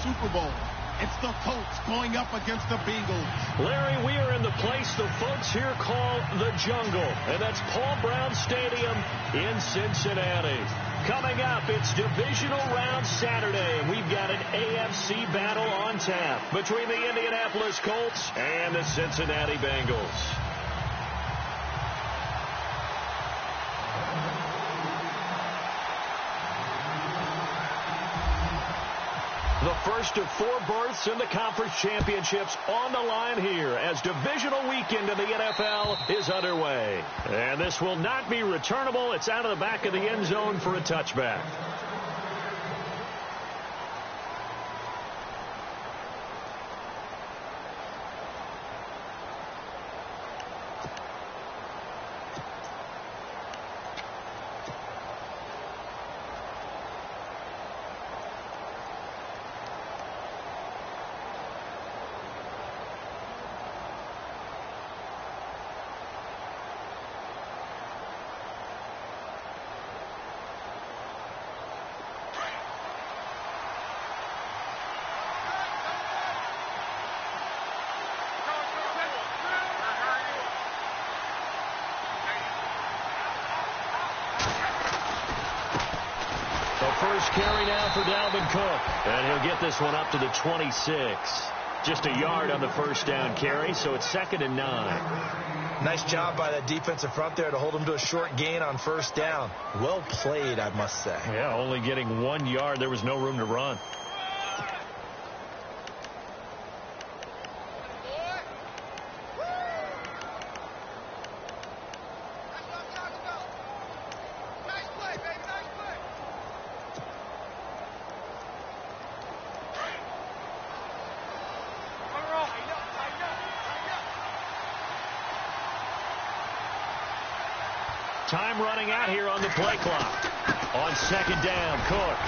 Super Bowl. It's the Colts going up against the Bengals. Larry, we are in the place the folks here call the Jungle, and that's Paul Brown Stadium in Cincinnati. Coming up, it's divisional round Saturday, and we've got an AFC battle on tap between the Indianapolis Colts and the Cincinnati Bengals. The first of 4 berths in the conference championships on the line here as divisional weekend in the NFL is underway. And this will not be returnable. It's out of the back of the end zone for a touchback. First carry now for Dalvin Cook. And he'll get this one up to the 26. Just a yard on the first down carry, so it's 2nd and 9. Nice job by that defensive front there to hold him to a short gain on first down. Well played, I must say. Yeah, only getting 1 yard. There was no room to run. Time running out here on the play clock. On 2nd down, Cook.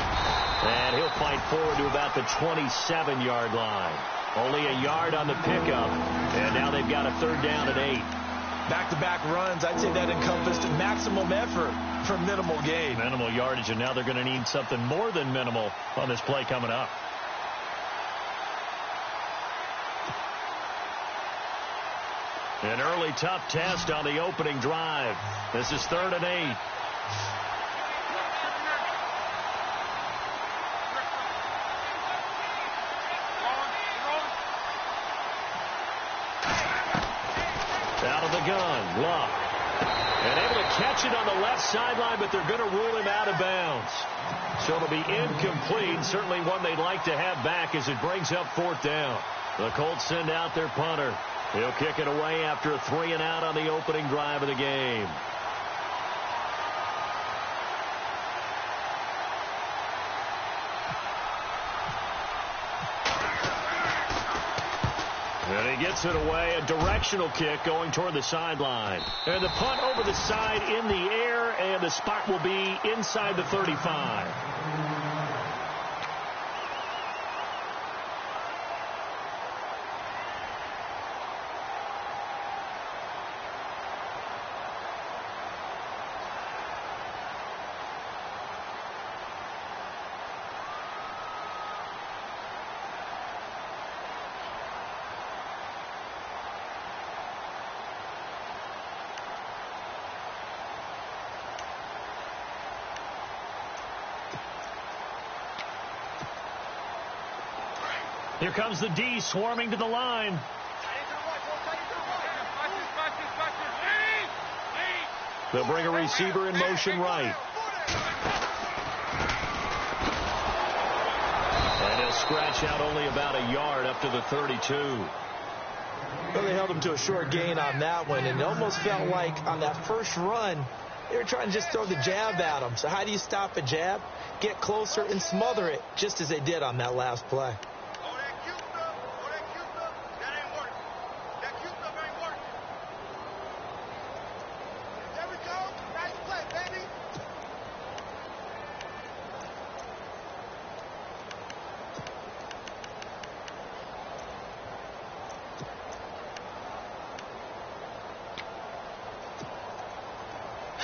And he'll fight forward to about the 27-yard line. Only a yard on the pickup. And now they've got a 3rd down and 8. Back-to-back runs, I'd say that encompassed maximum effort for minimal gain. Minimal yardage, and now they're going to need something more than minimal on this play coming up. An early tough test on the opening drive. This is 3rd and 8. Out of the gun, Luck. And able to catch it on the left sideline, but they're going to rule him out of bounds. So it'll be incomplete. Certainly one they'd like to have back as it brings up 4th down. The Colts send out their punter. He'll kick it away after a 3 and out on the opening drive of the game. And he gets it away, a directional kick going toward the sideline. And the punt over the side in the air, and the spot will be inside the 35. Here comes the D swarming to the line. They'll bring a receiver in motion right. And he'll scratch out only about a yard up to the 32. Well, they held him to a short gain on that one, and it almost felt like on that first run, they were trying to just throw the jab at him. So how do you stop a jab? Get closer and smother it, just as they did on that last play.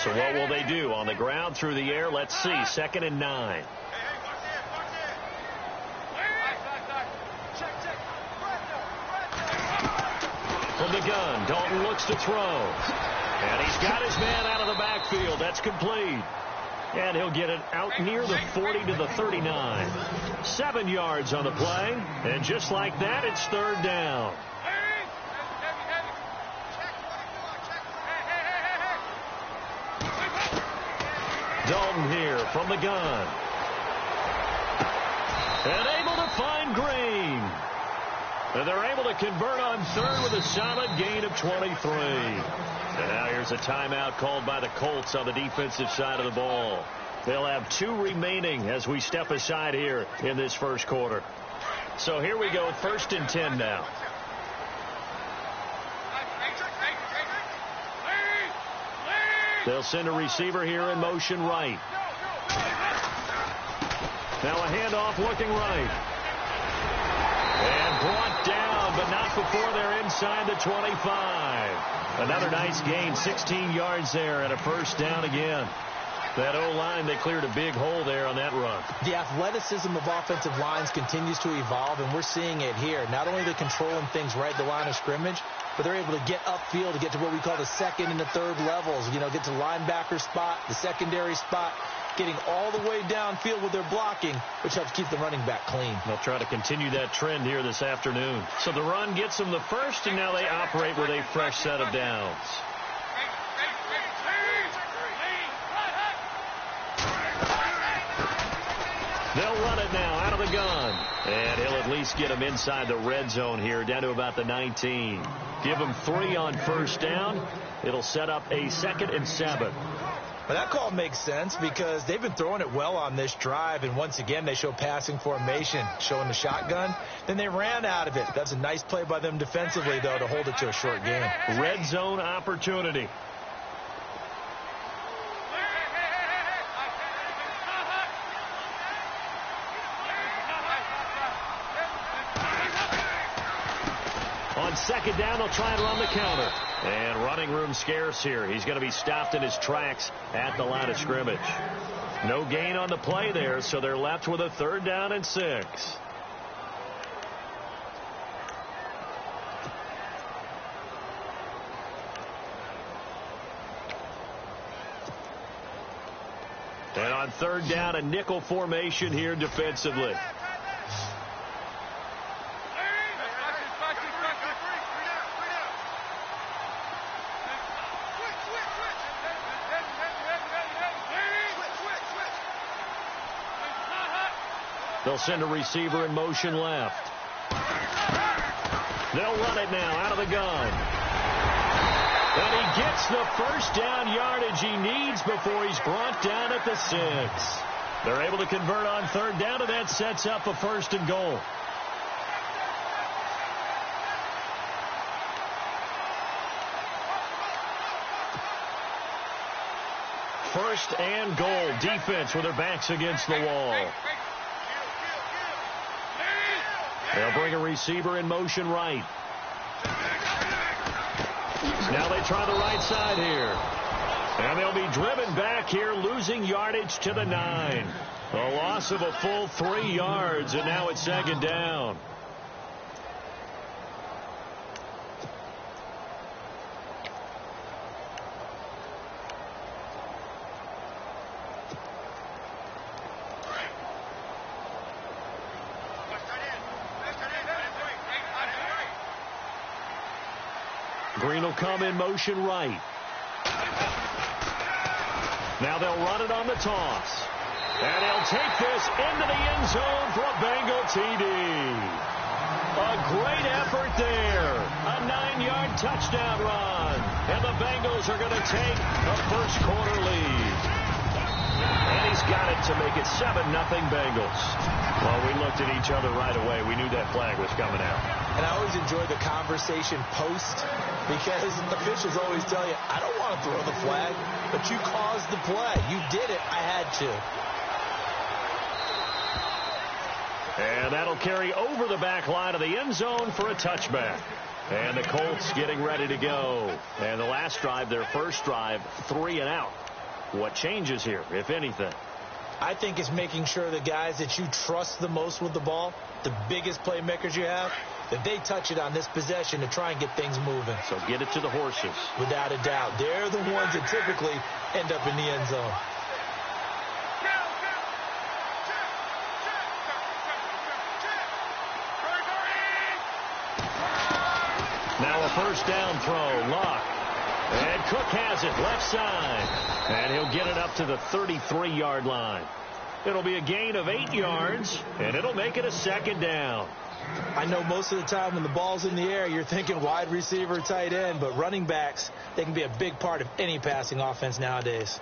So what will they do? On the ground, through the air, let's see. 2nd and 9. from the gun. Dalton looks to throw. And he's got his man out of the backfield. That's complete. And he'll get it out near the 40 to the 39. 7 yards on the play. And just like that, it's third down. Dalton here from the gun. And able to find Green. And they're able to convert on third with a solid gain of 23. And now here's a timeout called by the Colts on the defensive side of the ball. They'll have 2 remaining as we step aside here in this first quarter. So here we go, 1st and 10 now. They'll send a receiver here in motion right. Now a handoff looking right. And brought down, but not before they're inside the 25. Another nice gain, 16 yards there, and a first down again. That O-line, they cleared a big hole there on that run. The athleticism of offensive lines continues to evolve, and we're seeing it here. Not only are they controlling things right at the line of scrimmage, but they're able to get upfield to get to what we call the second and the third levels. You know, get to the linebacker spot, the secondary spot, getting all the way downfield with their blocking, which helps keep the running back clean. They'll try to continue that trend here this afternoon. So the run gets them the first, and now they operate with a fresh set of downs. They'll run it now out of the gun. And he'll at least get him inside the red zone here, down to about the 19. Give him 3 on first down. It'll set up a 2nd and 7. Well, that call makes sense because they've been throwing it well on this drive, and once again they show passing formation, showing the shotgun. Then they ran out of it. That's a nice play by them defensively, though, to hold it to a short game. Red zone opportunity. On 2nd down, they'll try and run the counter. And running room scarce here. He's going to be stopped in his tracks at the line of scrimmage. No gain on the play there, so they're left with a 3rd down and 6. And on 3rd down, a nickel formation here defensively. They'll send a receiver in motion left. They'll run it now out of the gun. And he gets the first down yardage he needs before he's brought down at the 6. They're able to convert on 3rd down, and that sets up a 1st and goal. First and goal. Defense with their backs against the wall. They'll bring a receiver in motion right. Now they try the right side here. And they'll be driven back here, losing yardage to the 9. A loss of a full 3 yards, and now it's 2nd down. Green will come in motion right. Now they'll run it on the toss. And he'll take this into the end zone for a Bengal TD. A great effort there. A 9-yard touchdown run. And the Bengals are going to take a first quarter lead. And he's got it to make it 7-0 Bengals. Well, we looked at each other right away. We knew that flag was coming out. And I always enjoy the conversation post because officials always tell you, I don't want to throw the flag, but you caused the play. You did it. I had to. And that'll carry over the back line of the end zone for a touchback. And the Colts getting ready to go. And the last drive, their first drive, 3 and out. What changes here, if anything? I think it's making sure the guys that you trust the most with the ball, the biggest playmakers you have, that they touch it on this possession to try and get things moving. So get it to the horses. Without a doubt. They're the ones that typically end up in the end zone. Now a first down throw. Luck. And Cook has it left side. And he'll get it up to the 33-yard line. It'll be a gain of 8 yards, and it'll make it a second down. I know most of the time when the ball's in the air, you're thinking wide receiver, tight end, but running backs, they can be a big part of any passing offense nowadays.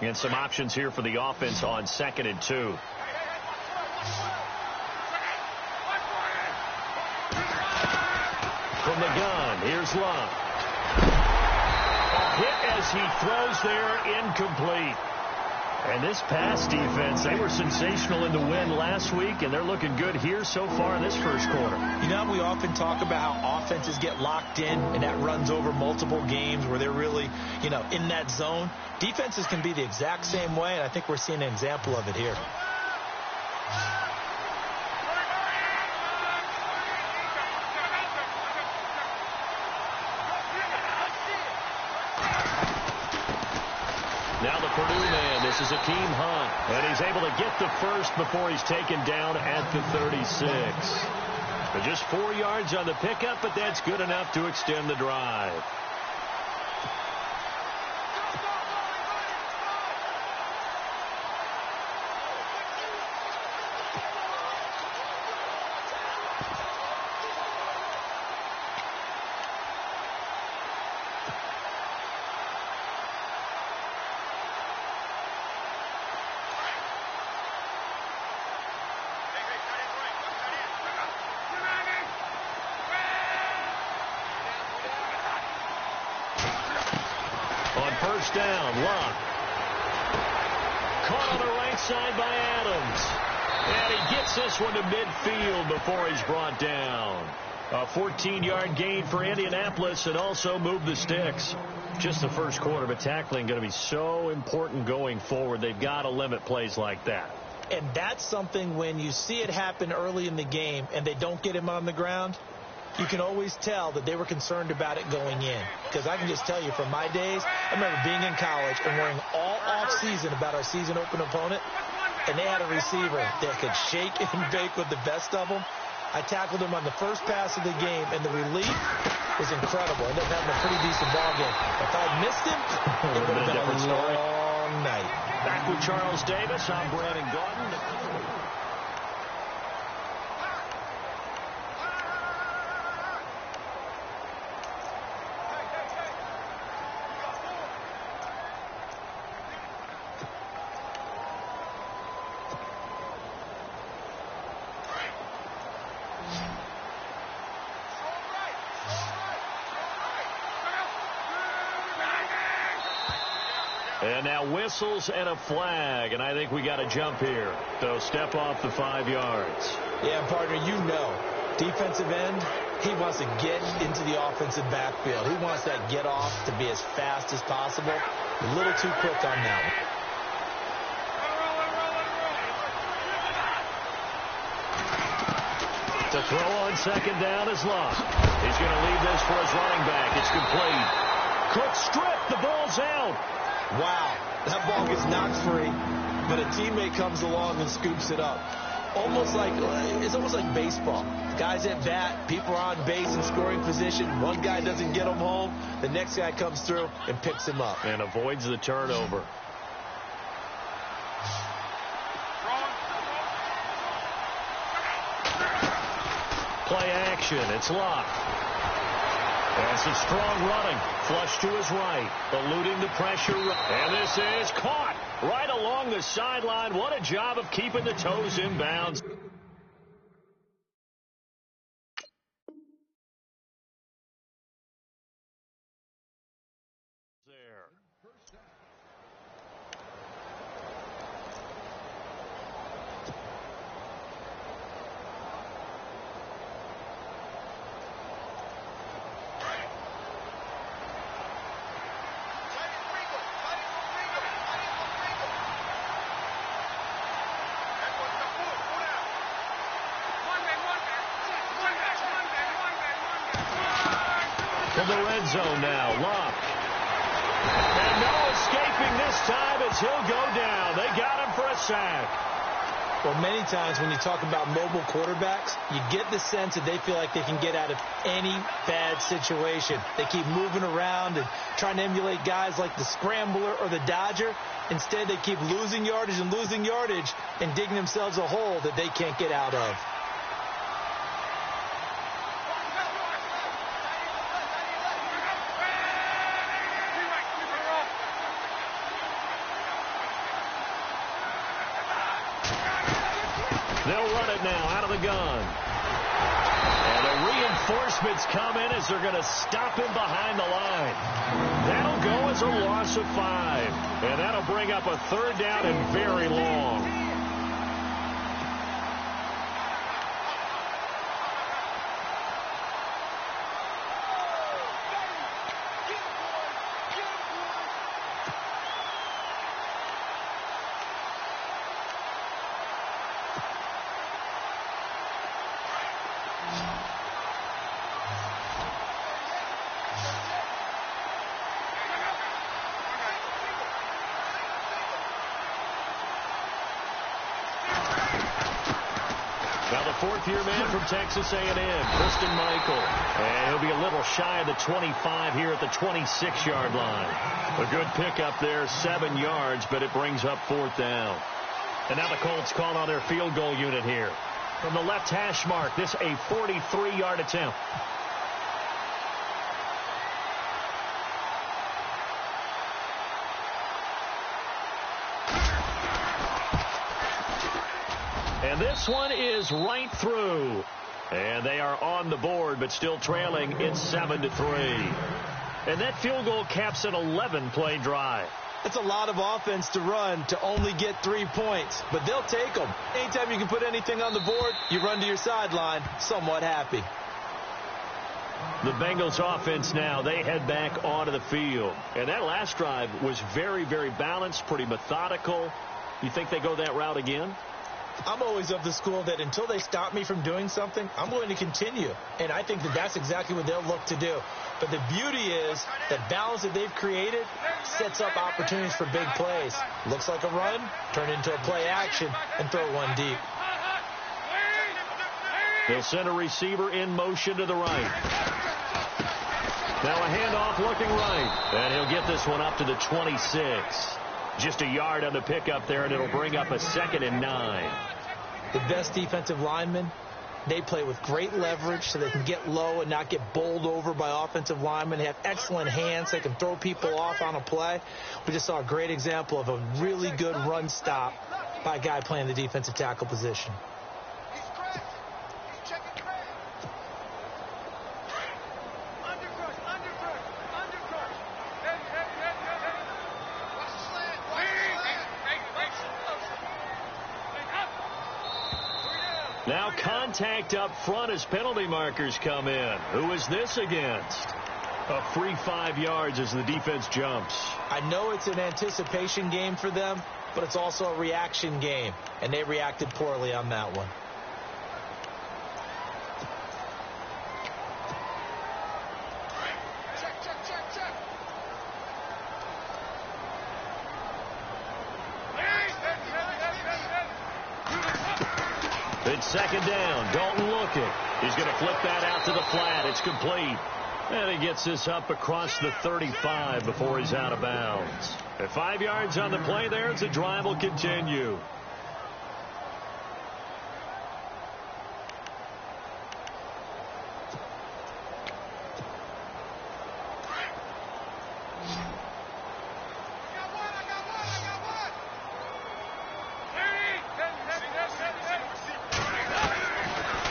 And some options here for the offense on 2nd and 2. From the gun, here's Luck. A hit as he throws there, incomplete. And this pass defense, they were sensational in the win last week, and they're looking good here so far in this first quarter. You know, we often talk about how offenses get locked in, and that runs over multiple games where they're really, in that zone. Defenses can be the exact same way, and I think we're seeing an example of it here. Now the Purdue man, this is Akeem Hunt, and he's able to get the first before he's taken down at the 36. But just 4 yards on the pickup, but that's good enough to extend the drive. First down, Luck. Caught on the right side by Adams. And he gets this one to midfield before he's brought down. A 14-yard gain for Indianapolis and also move the sticks. Just the first quarter, but tackling going to be so important going forward. They've got to limit plays like that. And that's something when you see it happen early in the game and they don't get him on the ground, you can always tell that they were concerned about it going in. Because I can just tell you from my days, I remember being in college and worrying all off-season about our season open opponent, and they had a receiver that could shake and bake with the best of them. I tackled him on the first pass of the game, and the relief was incredible. I ended up having a pretty decent ball game. If I'd missed him, it would have been a different story. long night. Back with Charles Davis, I'm Brandon Gordon. And now whistles and a flag, and I think we got a jump here. So step off the 5 yards. Yeah, partner, defensive end, he wants to get into the offensive backfield. He wants that get off to be as fast as possible. A little too quick on that one. To throw on second down is Luck. He's going to leave this for his running back. It's complete. Cook stripped. The ball's out. Wow, that ball gets knocked free, but a teammate comes along and scoops it up. It's almost like baseball. Guys at bat, people are on base in scoring position. One guy doesn't get him home. The next guy comes through and picks him up. And avoids the turnover. Play action. It's Luck. And some strong running. Flush to his right. Eluding the pressure. And this is caught right along the sideline. What a job of keeping the toes in bounds. end zone now. Luck. And no escaping this time as he'll go down. They got him for a sack. Well, many times when you talk about mobile quarterbacks, you get the sense that they feel like they can get out of any bad situation. They keep moving around and trying to emulate guys like the Scrambler or the Dodger. Instead, they keep losing yardage and digging themselves a hole that they can't get out of. They'll run it now out of the gun. And the reinforcements come in as they're going to stop him behind the line. That'll go as a loss of 5. And that'll bring up a third down and very long. Now the fourth-year man from Texas A&M, Christian Michael. And he'll be a little shy of the 25 here at the 26-yard line. A good pickup there, 7 yards, but it brings up 4th down. And now the Colts call on their field goal unit here. From the left hash mark, this a 43-yard attempt. And this one is right through. And they are on the board, but still trailing. It's 7-3. And that field goal caps an 11-play drive. That's a lot of offense to run to only get 3 points, but they'll take them. Anytime you can put anything on the board, you run to your sideline somewhat happy. The Bengals offense now, they head back onto the field. And that last drive was very, very balanced, pretty methodical. You think they go that route again? I'm always of the school that until they stop me from doing something, I'm going to continue. And I think that that's exactly what they'll look to do. But the beauty is that balance that they've created sets up opportunities for big plays. Looks like a run, turn into a play action, and throw one deep. They'll send a receiver in motion to the right. Now a handoff looking right. And he'll get this one up to the 26. Just a yard on the pickup there, and it'll bring up a 2nd and 9. The best defensive linemen, they play with great leverage so they can get low and not get bowled over by offensive linemen. They have excellent hands. They can throw people off on a play. We just saw a great example of a really good run stop by a guy playing the defensive tackle position. Now contact up front as penalty markers come in. Who is this against? A free 5 yards as the defense jumps. I know it's an anticipation game for them, but it's also a reaction game, and they reacted poorly on that one. It's 2nd down. Dalton looking. He's going to flip that out to the flat. It's complete. And he gets this up across the 35 before he's out of bounds. At 5 yards on the play there, the drive will continue.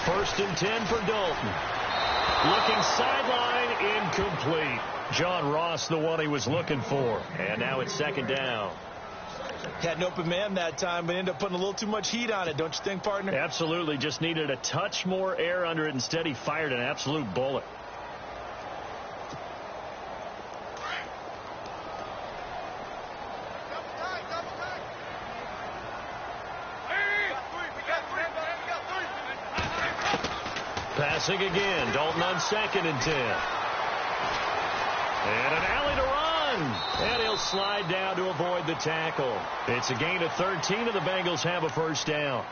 First and 10 for Dalton. Looking sideline, incomplete. John Ross, the one he was looking for. And now it's 2nd down. Had an open man that time, but ended up putting a little too much heat on it, don't you think, partner? Absolutely. Just needed a touch more air under it. Instead, he fired an absolute bullet. Passing again. Dalton on 2nd and 10. And an alley to run. And he'll slide down to avoid the tackle. It's a gain of 13, and the Bengals have a first down.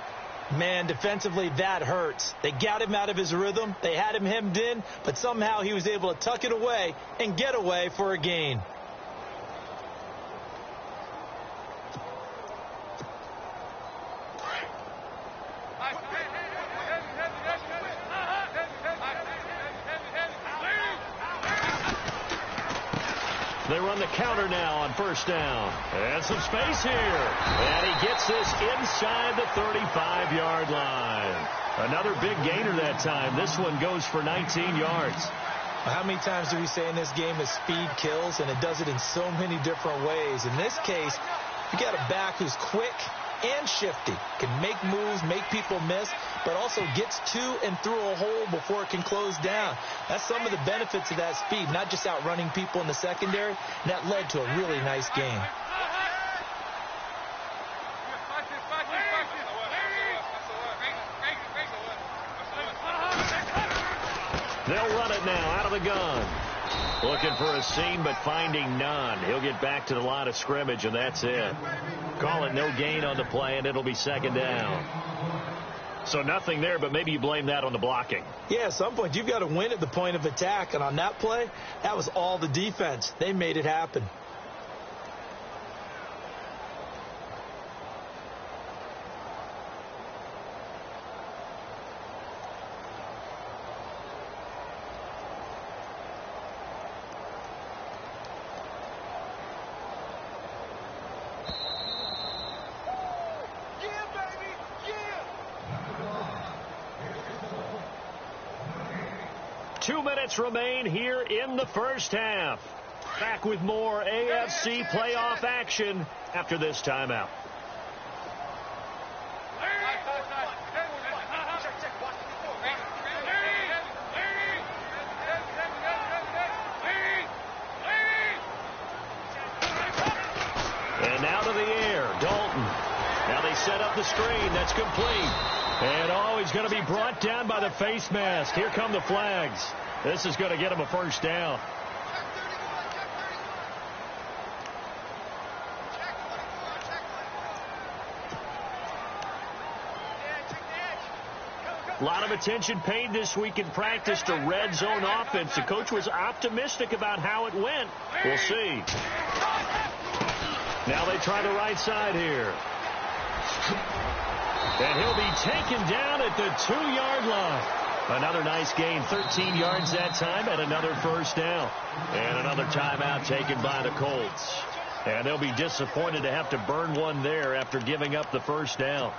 Man, defensively, that hurts. They got him out of his rhythm. They had him hemmed in, but somehow he was able to tuck it away and get away for a gain. They run the counter now on first down. And some space here. And he gets this inside the 35-yard line. Another big gainer that time. This one goes for 19 yards. How many times do we say in this game that speed kills, and it does it in so many different ways? In this case, you got a back who's quick and shifty, can make moves, make people miss, but also gets to and through a hole before it can close down. That's some of the benefits of that speed, not just outrunning people in the secondary, and that led to a really nice game. They'll run it now out of the gun. Looking for a seam, but finding none. He'll get back to the line of scrimmage, and that's it. Call it no gain on the play, and it'll be second down. So nothing there, but maybe you blame that on the blocking. Yeah, at some point, you've got to win at the point of attack, and on that play, that was all the defense. They made it happen. Remain here in the first half. Back with more AFC playoff action after this timeout. And now to the air, Dalton. Now they set up the screen. That's complete. And he's going to be brought down by the face mask. Here come the flags. This is going to get him a first down. A lot of attention paid this week in practice to red zone offense. The coach was optimistic about how it went. We'll see. Now they try the right side here. And he'll be taken down at the 2-yard line. Another nice gain, 13 yards that time, and another first down. And another timeout taken by the Colts. And they'll be disappointed to have to burn one there after giving up the first down.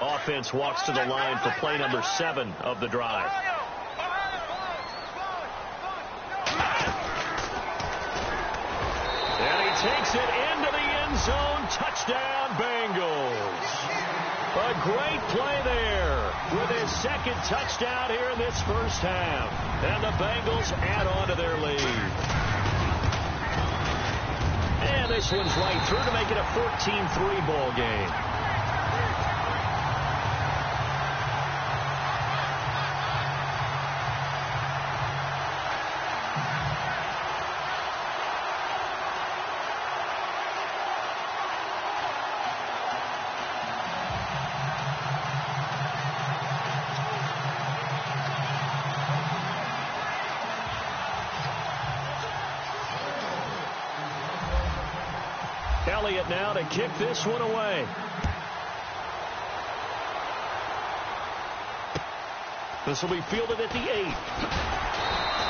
Offense walks to the line for play number 7 of the drive. And he takes it into the end zone. Touchdown, Bengals. A great play there with his second touchdown here in this first half. And the Bengals add on to their lead. And this one's right through to make it a 14-3 ball game. Elliott now to kick this one away. This will be fielded at the 8.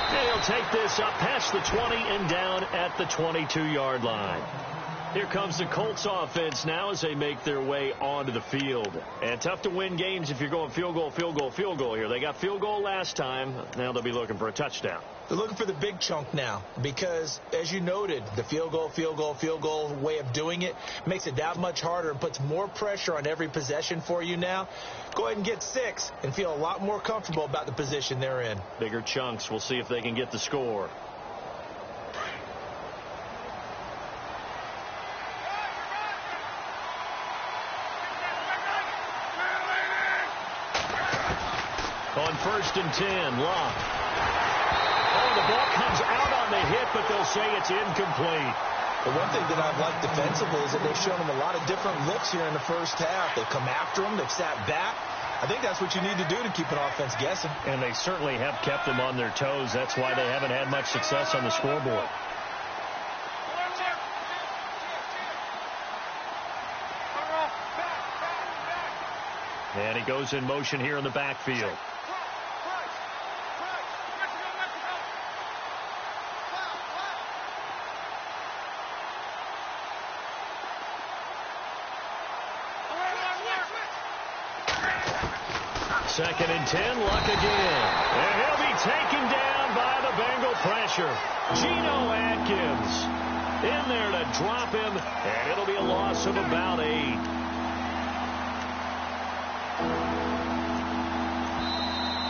And he'll take this up past the 20 and down at the 22-yard line. Here comes the Colts offense now as they make their way onto the field. And tough to win games if you're going field goal, field goal, field goal here. They got field goal last time. Now they'll be looking for a touchdown. They're looking for the big chunk now because, as you noted, the field goal way of doing it makes it that much harder and puts more pressure on every possession for you now. Go ahead and get 6 and feel a lot more comfortable about the position they're in. Bigger chunks. We'll see if they can get the score. On 1st and 10, Locke. Oh, the the ball comes out on the hit, but they'll say it's incomplete. The one thing that I've liked defensively is that they've shown them a lot of different looks here in the first half. They've come after them. They've sat back. I think that's what you need to do to keep an offense guessing. And they certainly have kept them on their toes. That's why they haven't had much success on the scoreboard. And he goes in motion here in the backfield. Second and 10, Luck again. And he'll be taken down by the Bengal pressure. Geno Atkins in there to drop him, and it'll be a loss of about 8.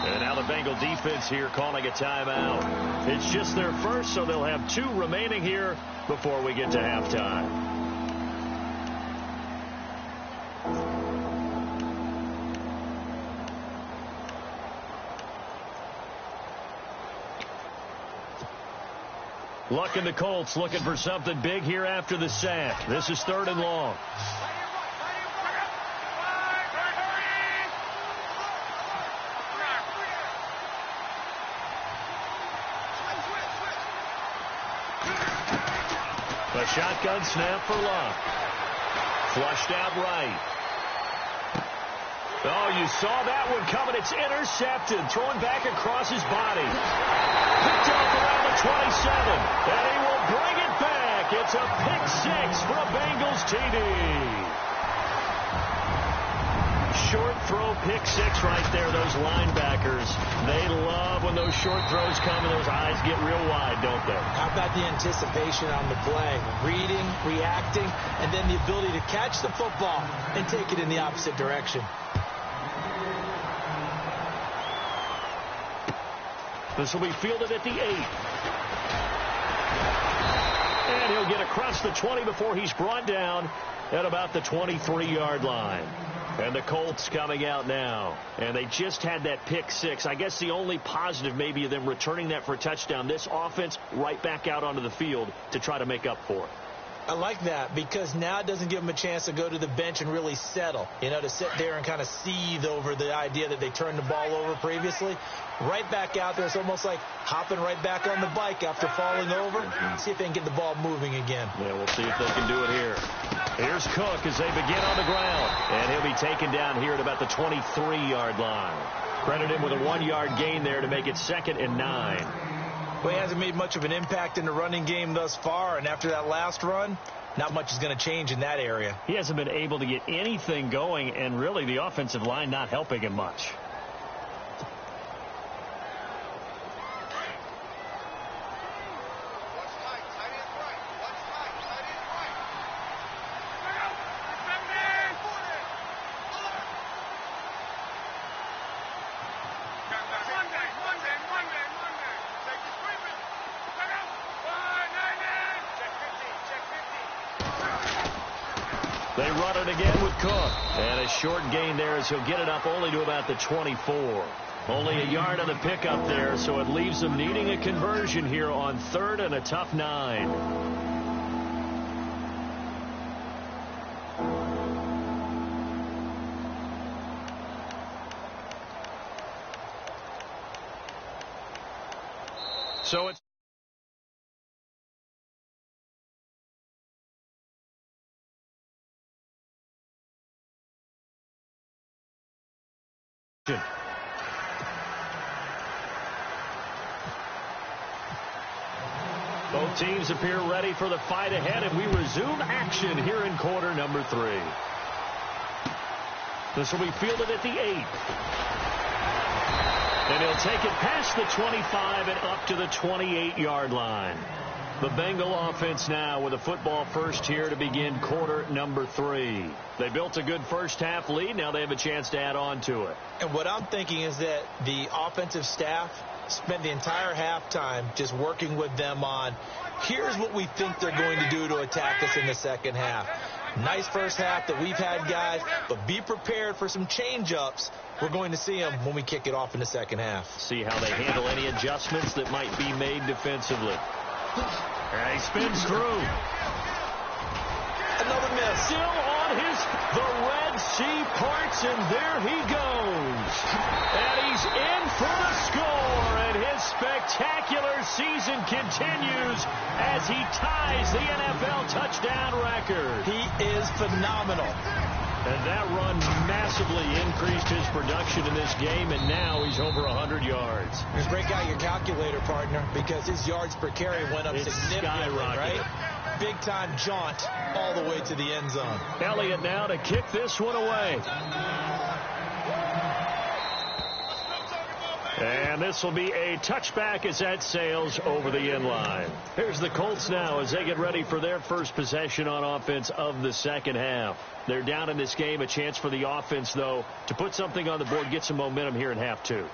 And now the Bengal defense here calling a timeout. It's just their first, so they'll have 2 remaining here before we get to halftime. Luck and the Colts looking for something big here after the sack. This is 3rd and long. A shotgun snap for Luck. Flushed out right. Oh, you saw that one coming. It's intercepted. Thrown back across his body. Picked off around the 27. And he will bring it back. It's a pick 6 for a Bengals TD. Short throw, pick 6 right there. Those linebackers, they love when those short throws come and those eyes get real wide, don't they? How about the anticipation on the play? Reading, reacting, and then the ability to catch the football and take it in the opposite direction. This will be fielded at the 8. And he'll get across the 20 before he's brought down at about the 23-yard line. And the Colts coming out now. And they just had that pick 6. I guess the only positive maybe of them returning that for a touchdown. This offense right back out onto the field to try to make up for it. I like that because now it doesn't give them a chance to go to the bench and really settle, to sit there and kind of seethe over the idea that they turned the ball over previously. Right back out there. It's almost like hopping right back on the bike after falling over. See if they can get the ball moving again. Yeah, we'll see if they can do it here. Here's Cook as they begin on the ground. And he'll be taken down here at about the 23-yard line. Credit him with a 1-yard gain there to make it 2nd and 9. Well, he hasn't made much of an impact in the running game thus far, and after that last run, not much is going to change in that area. He hasn't been able to get anything going, and really the offensive line not helping him much. They run it again with Cook. And a short gain there as he'll get it up only to about the 24. Only a yard on the pickup there, so it leaves them needing a conversion here on 3rd and a tough 9. So it's both teams appear ready for the fight ahead, and we resume action here in quarter number 3. This will be fielded at the 8. And he'll take it past the 25 and up to the 28-yard line. The Bengal offense now with a football first here to begin quarter number 3. They built a good first half lead. Now they have a chance to add on to it. And what I'm thinking is that the offensive staff spent the entire halftime just working with them on, here's what we think they're going to do to attack us in the second half. Nice first half that we've had, guys, but be prepared for some change-ups. We're going to see them when we kick it off in the second half. See how they handle any adjustments that might be made defensively. And he spins through. Another miss. Still on the Red Sea parts, and there he goes. And he's in for the score, and his spectacular season continues as he ties the NFL touchdown record. He is phenomenal. And that run massively increased his production in this game, and now he's over 100 yards. Just break out your calculator, partner, because his yards per carry went up significantly, right? Big-time jaunt all the way to the end zone. Elliott now to kick this one away. And this will be a touchback as that sails over the end line. Here's the Colts now as they get ready for their first possession on offense of the second half. They're down in this game. A chance for the offense, though, to put something on the board, get some momentum here in half two.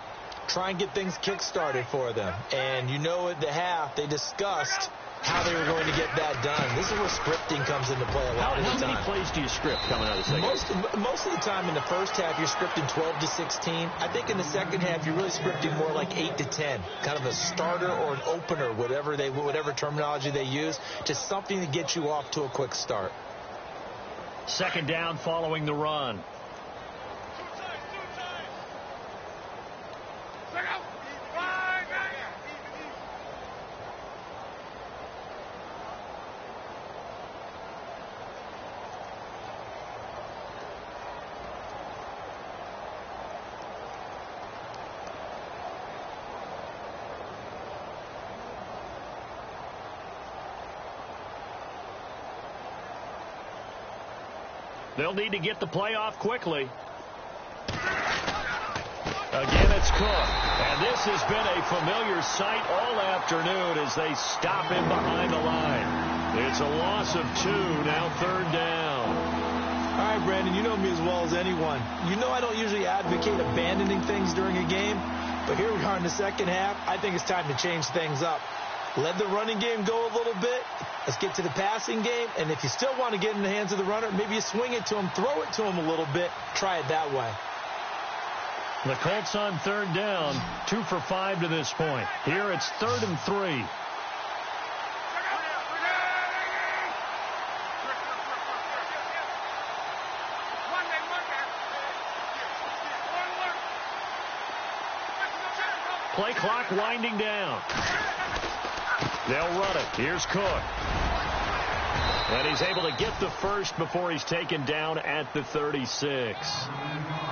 Try and get things kick-started for them. And you know at the half they discussed how they were going to get that done. This is where scripting comes into play a lot of the time. How many plays do you script coming out of the second half? Most of the time in the first half, you're scripting 12 to 16. I think in the second half, you're really scripting more like 8 to 10. Kind of a starter or an opener, whatever terminology they use, just something to get you off to a quick start. Second down following the run. They'll need to get the play off quickly. Again, it's Cook. And this has been a familiar sight all afternoon as they stop him behind the line. It's a loss of 2, now third down. All right, Brandon, you know me as well as anyone. You know I don't usually advocate abandoning things during a game, but here we are in the second half. I think it's time to change things up. Let the running game go a little bit. Let's get to the passing game. And if you still want to get in the hands of the runner, maybe you swing it to him, throw it to him a little bit. Try it that way. The Colts on third down, 2 for 5 to this point. Here it's 3rd and 3. Play clock winding down. They'll run it. Here's Cook. And he's able to get the first before he's taken down at the 36.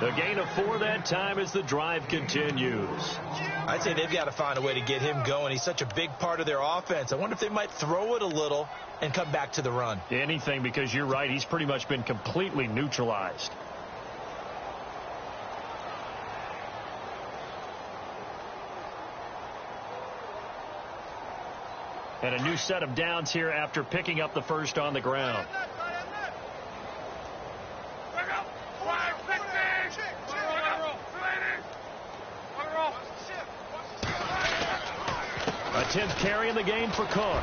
The gain of 4 that time as the drive continues. I'd say they've got to find a way to get him going. He's such a big part of their offense. I wonder if they might throw it a little and come back to the run. Anything, because you're right. He's pretty much been completely neutralized. And a new set of downs here after picking up the first on the ground. A 10th carry in the game for Cook.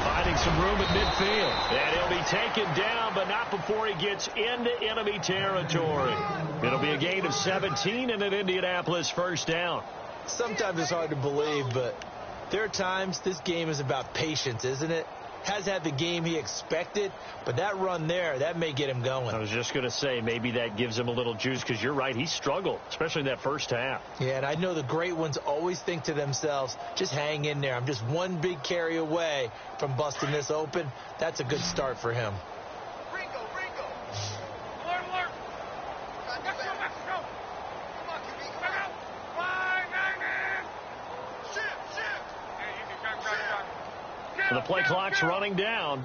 Finding some room at midfield. And he'll be taken down, but not before he gets into enemy territory. It'll be a gain of 17 and an Indianapolis first down. Sometimes it's hard to believe, but there are times this game is about patience, isn't it? Has had the game he expected, but that run there, that may get him going. I was just going to say, maybe that gives him a little juice, because you're right, he struggled, especially in that first half. Yeah, and I know the great ones always think to themselves, just hang in there. I'm just one big carry away from busting this open. That's a good start for him. The play clock's running down.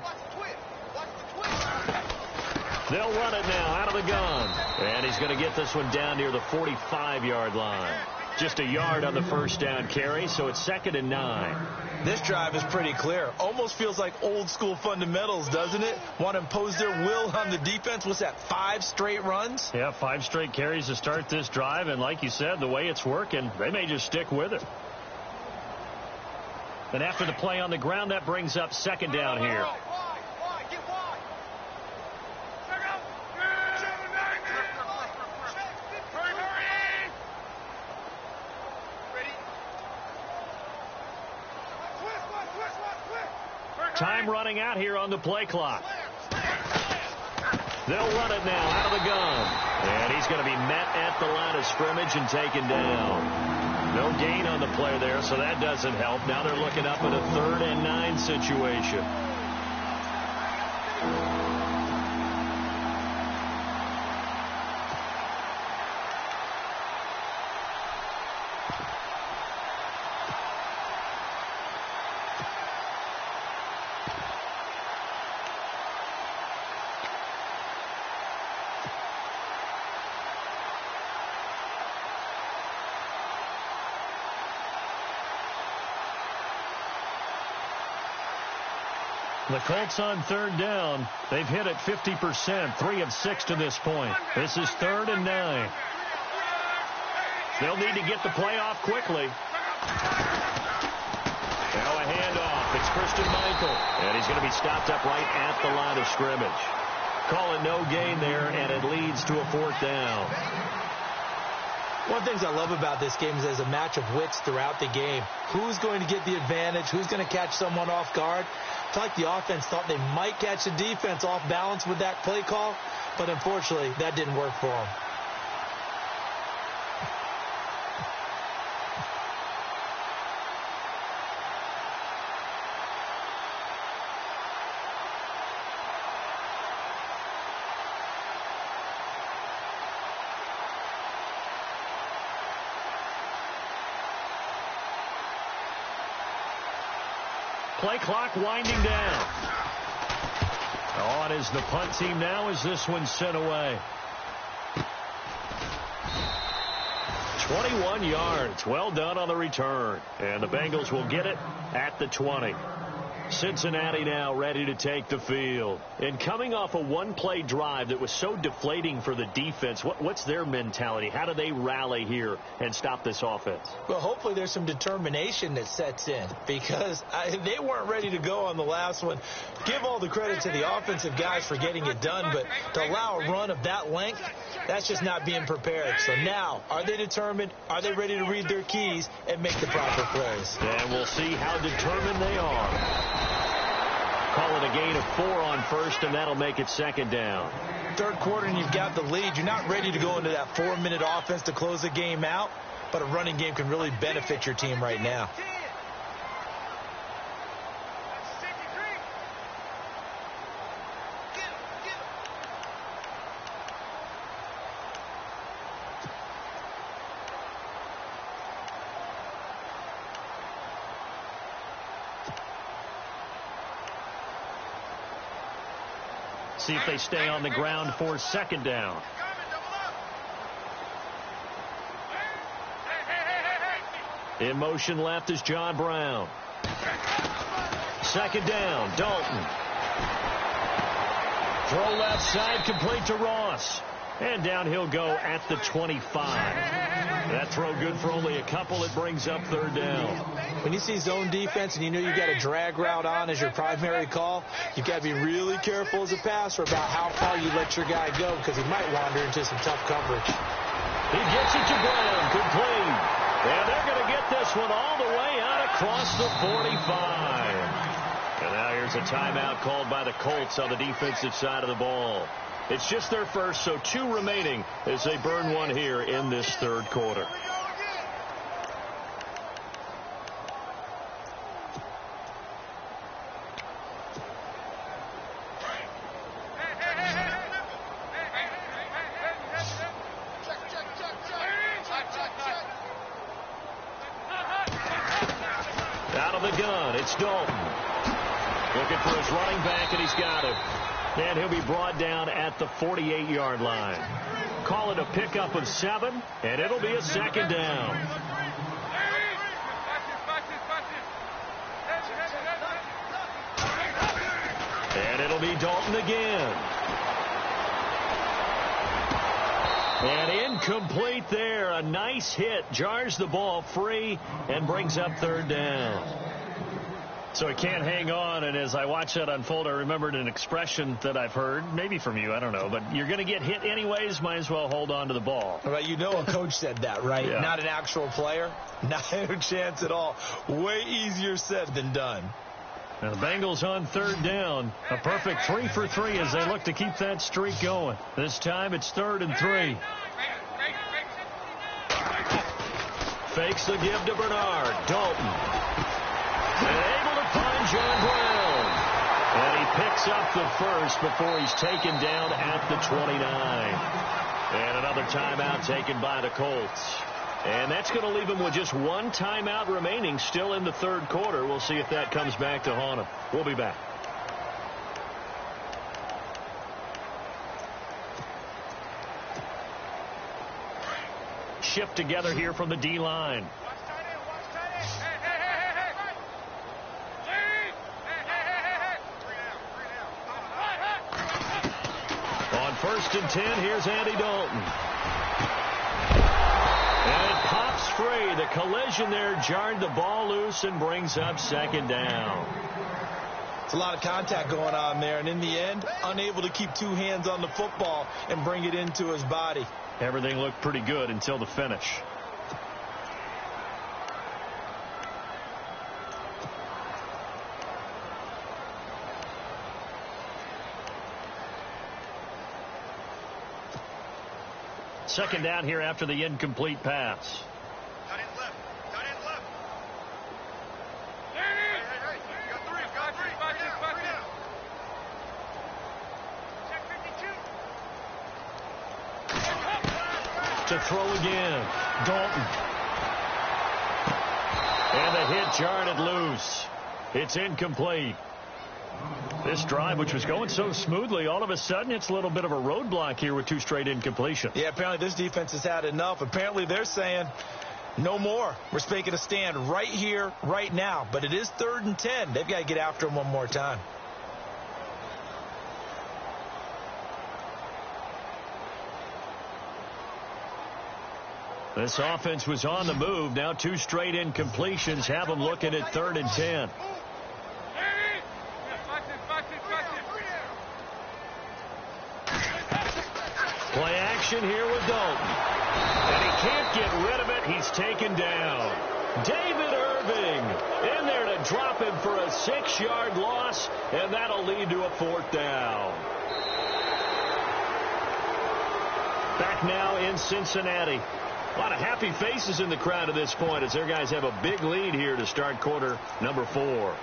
They'll run it now out of the gun. And he's going to get this one down near the 45-yard line. Just a yard on the first down carry, so it's 2nd and 9. This drive is pretty clear. Almost feels like old school fundamentals, doesn't it? Want to impose their will on the defense. What's that, 5 straight runs? Yeah, 5 straight carries to start this drive. And like you said, the way it's working, they may just stick with it. And after the play on the ground, that brings up 2nd down here. Time running out here on the play clock. They'll run it now out of the gun. And he's going to be met at the line of scrimmage and taken down. No gain on the play there, so that doesn't help. Now they're looking up at a 3rd and 9 situation. The Colts on 3rd down. They've hit it 50%, 3 of 6 to this point. This is 3rd and 9. They'll need to get the play off quickly. Now a handoff. It's Christian Michael. And he's going to be stopped up right at the line of scrimmage. Call it no gain there, and it leads to a 4th down. One of the things I love about this game is there's a match of wits throughout the game. Who's going to get the advantage? Who's going to catch someone off guard? I feel like the offense thought they might catch the defense off balance with that play call, but unfortunately, that didn't work for them. Play clock winding down. On is the punt team now as this one's sent away. 21 yards. Well done on the return. And the Bengals will get it at the 20. Cincinnati now ready to take the field. And coming off a one-play drive that was so deflating for the defense, what's their mentality? How do they rally here and stop this offense? Well, hopefully there's some determination that sets in because they weren't ready to go on the last one. Give all the credit to the offensive guys for getting it done, but to allow a run of that length, that's just not being prepared. So now, are they determined? Are they ready to read their keys and make the proper plays? And we'll see how determined they are. Call it a gain of 4 on 1st, and that'll make it 2nd down. 3rd quarter, and you've got the lead. You're not ready to go into that 4-minute offense to close the game out, but a running game can really benefit your team right now. See if they stay on the ground for 2nd down. In motion left is John Brown. 2nd down, Dalton. Throw left side, complete to Ross. And down he'll go at the 25. That throw good for only a couple. It brings up 3rd down. When you see zone defense and you know you've got a drag route on as your primary call, you've got to be really careful as a passer about how far you let your guy go because he might wander into some tough coverage. He gets it to Brown, complete. And they're going to get this one all the way out across the 45. And now here's a timeout called by the Colts on the defensive side of the ball. It's just their first, so 2 remaining as they burn one here in this 3rd quarter. Out of the gun, it's Dalton. Looking for his running back, and he's got him. And he'll be brought down at the 48-yard line. Call it a pickup of 7, and it'll be a 2nd down. And it'll be Dalton again. And incomplete there. A nice hit. Jars the ball free and brings up 3rd down. So he can't hang on, and as I watch that unfold, I remembered an expression that I've heard, maybe from you, I don't know, but you're going to get hit anyways, might as well hold on to the ball. Well, you know a coach said that, right? Yeah. Not an actual player. Not a chance at all. Way easier said than done. And the Bengals on third down. A perfect 3 for 3 as they look to keep that streak going. This time it's 3rd and 3. Fakes the give to Bernard. Dalton. And able to find John Brown. And he picks up the first before he's taken down at the 29. And another timeout taken by the Colts. And that's going to leave him with just one timeout remaining still in the third quarter. We'll see if that comes back to haunt him. We'll be back. Shift together here from the D-line. On 1st and 10, here's Andy Dalton. And it pops free. The collision there jarred the ball loose and brings up 2nd down. It's a lot of contact going on there, and in the end, unable to keep 2 hands on the football and bring it into his body. Everything looked pretty good until the finish. Second down here after the incomplete pass. Tight end left. Tight end left. Hey. Got three. Three down. Check 52. To throw again. Dalton. And the hit jarred it loose. It's incomplete. This drive, which was going so smoothly, all of a sudden it's a little bit of a roadblock here with 2 straight incompletions. Yeah, apparently this defense has had enough. Apparently they're saying no more. We're making a stand right here, right now. But it is 3rd and 10. They've got to get after him one more time. This offense was on the move. Now 2 straight incompletions have them looking at 3rd and 10. Play action here with Dalton. And he can't get rid of it. He's taken down. David Irving in there to drop him for a 6-yard loss, and that'll lead to a 4th down. Back now in Cincinnati. A lot of happy faces in the crowd at this point as their guys have a big lead here to start quarter number 4.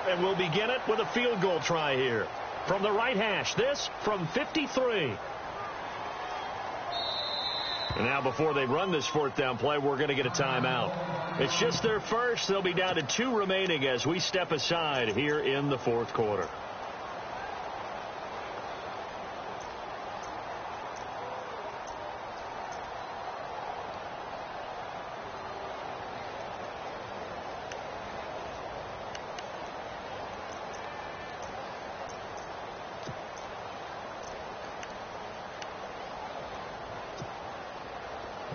And we'll begin it with a field goal try here. From the right hash, this from 53. And now before they run this 4th down play, we're going to get a timeout. It's just their first. They'll be down to 2 remaining as we step aside here in the 4th quarter.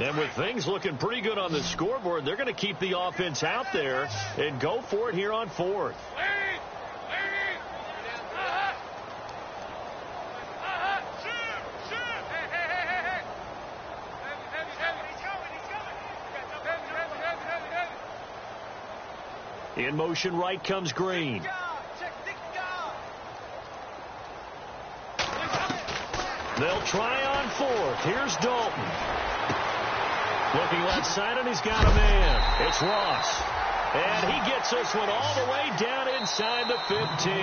And with things looking pretty good on the scoreboard, they're going to keep the offense out there and go for it here on 4th. In motion right comes Green. They'll try on 4th. Here's Dalton. Looking left side, and he's got a man. It's Ross. And he gets this one all the way down inside the 15.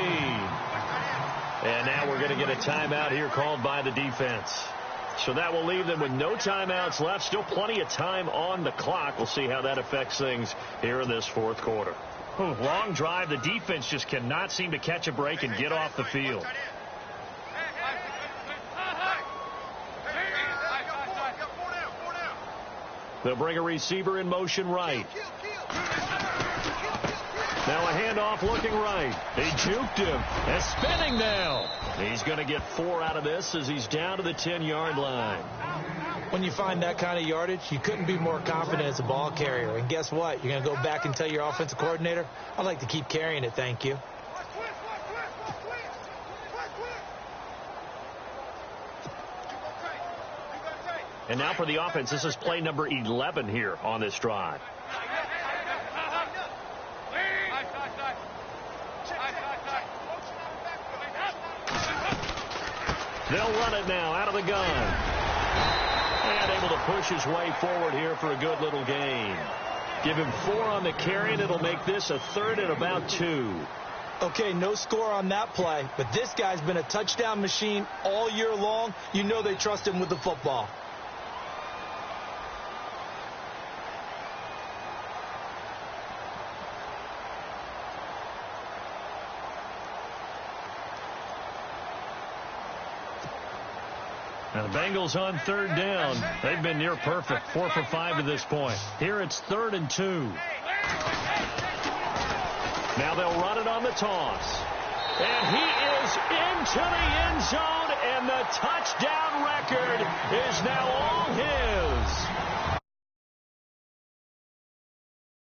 And now we're going to get a timeout here called by the defense. So that will leave them with no timeouts left. Still plenty of time on the clock. We'll see how that affects things here in this 4th quarter. Long drive. The defense just cannot seem to catch a break and get off the field. They'll bring a receiver in motion right. Now a handoff looking right. He juked him. And spinning now. He's going to get 4 out of this as he's down to the 10-yard line. When you find that kind of yardage, you couldn't be more confident as a ball carrier. And guess what? You're going to go back and tell your offensive coordinator, I'd like to keep carrying it, thank you. And now for the offense, this is play number 11 here on this drive. They'll run it now out of the gun. And able to push his way forward here for a good little gain. Give him 4 on the carry, and it'll make this a 3rd and about 2. Okay, no score on that play, but this guy's been a touchdown machine all year long. You know they trust him with the football. Now the Bengals on 3rd down. They've been near perfect, 4 for 5 to this point. Here it's 3rd and 2. Now they'll run it on the toss. And he is into the end zone, and the touchdown record is now